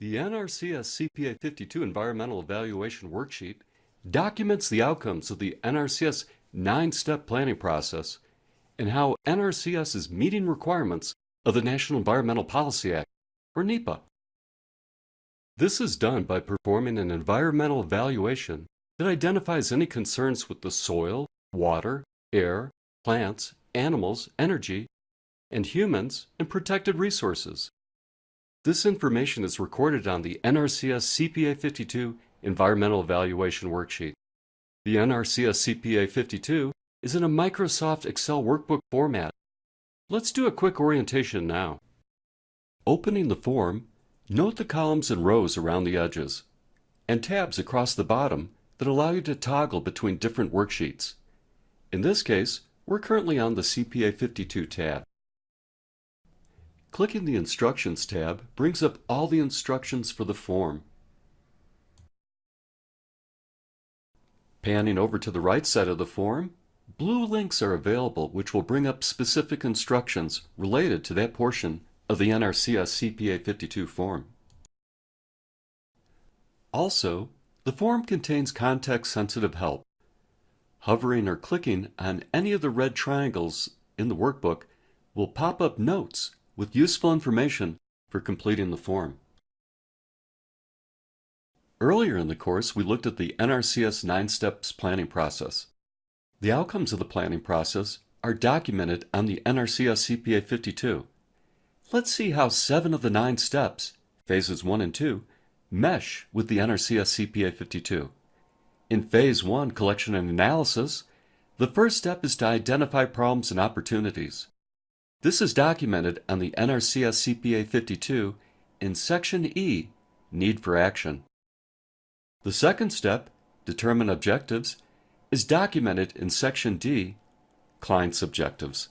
The NRCS CPA 52 Environmental Evaluation Worksheet documents the outcomes of the NRCS 9-step planning process and how NRCS is meeting requirements of the National Environmental Policy Act, or NEPA. This is done by performing an environmental evaluation that identifies any concerns with the soil, water, air, plants, animals, energy, and humans and protected resources. This information is recorded on the NRCS CPA 52 Environmental Evaluation Worksheet. The NRCS CPA 52 is in a Microsoft Excel workbook format. Let's do a quick orientation now. Opening the form, note the columns and rows around the edges, and tabs across the bottom that allow you to toggle between different worksheets. In this case, we're currently on the CPA 52 tab. Clicking the Instructions tab brings up all the instructions for the form. Panning over to the right side of the form, blue links are available which will bring up specific instructions related to that portion of the NRCS CPA 52 form. Also, the form contains context-sensitive help. Hovering or clicking on any of the red triangles in the workbook will pop up notes with useful information for completing the form. Earlier in the course, we looked at the NRCS 9-steps planning process. The outcomes of the planning process are documented on the NRCS CPA 52. Let's see how 7 of the 9 steps, phases 1 and 2, mesh with the NRCS CPA 52. In phase 1, collection and analysis, the first step is to identify problems and opportunities. This is documented on the NRCS CPA 52 in Section E, Need for Action. The second step, Determine Objectives, is documented in Section D, Client's Objectives.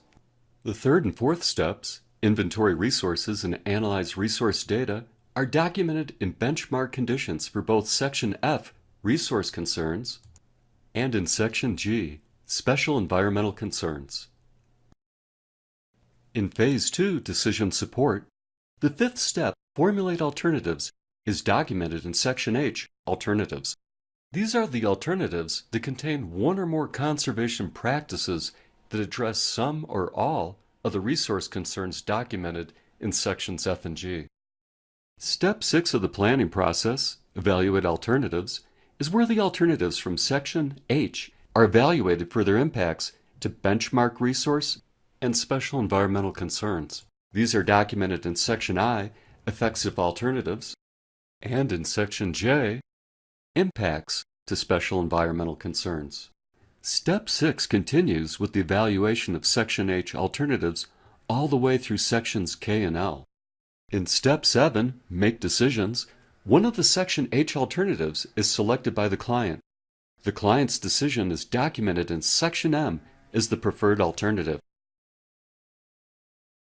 The third and fourth steps, Inventory Resources and Analyze Resource Data, are documented in Benchmark Conditions for both Section F, Resource Concerns, and in Section G, Special Environmental Concerns. In Phase 2, Decision Support, the fifth step, Formulate Alternatives, is documented in Section H, Alternatives. These are the alternatives that contain one or more conservation practices that address some or all of the resource concerns documented in Sections F and G. Step 6 of the planning process, Evaluate Alternatives, is where the alternatives from Section H are evaluated for their impacts to benchmark resource and special environmental concerns. These are documented in Section I, Effective Alternatives, and in Section J, Impacts to Special Environmental Concerns. Step 6 continues with the evaluation of Section H alternatives all the way through Sections K and L. In Step 7, Make Decisions, one of the Section H alternatives is selected by the client. The client's decision is documented in Section M as the preferred alternative.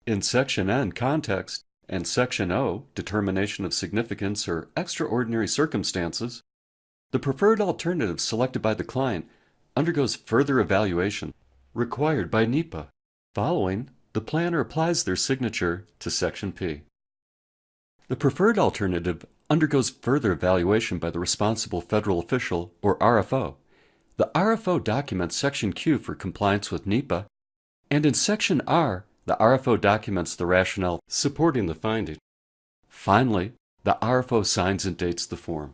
In Section N, Context, and Section O, Determination of Significance or Extraordinary Circumstances, the preferred alternative selected by the client undergoes further evaluation required by NEPA. Following, the planner applies their signature to Section P. The preferred alternative undergoes further evaluation by the responsible federal official, or RFO. The RFO documents Section Q for compliance with NEPA, and in Section R, the RFO documents the rationale supporting the finding. Finally, the RFO signs and dates the form.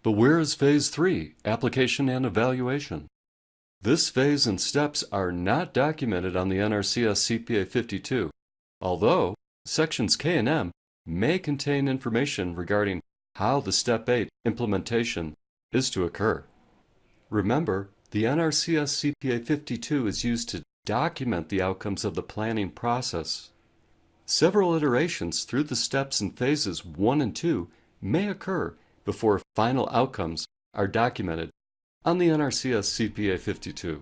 But where is Phase 3, Application and Evaluation? This phase and steps are not documented on the NRCS CPA 52, although Sections K and M may contain information regarding how the Step 8 implementation is to occur. Remember, the NRCS CPA 52 is used to document the outcomes of the planning process. Several iterations through the steps in phases 1 and 2 may occur before final outcomes are documented on the NRCS CPA 52.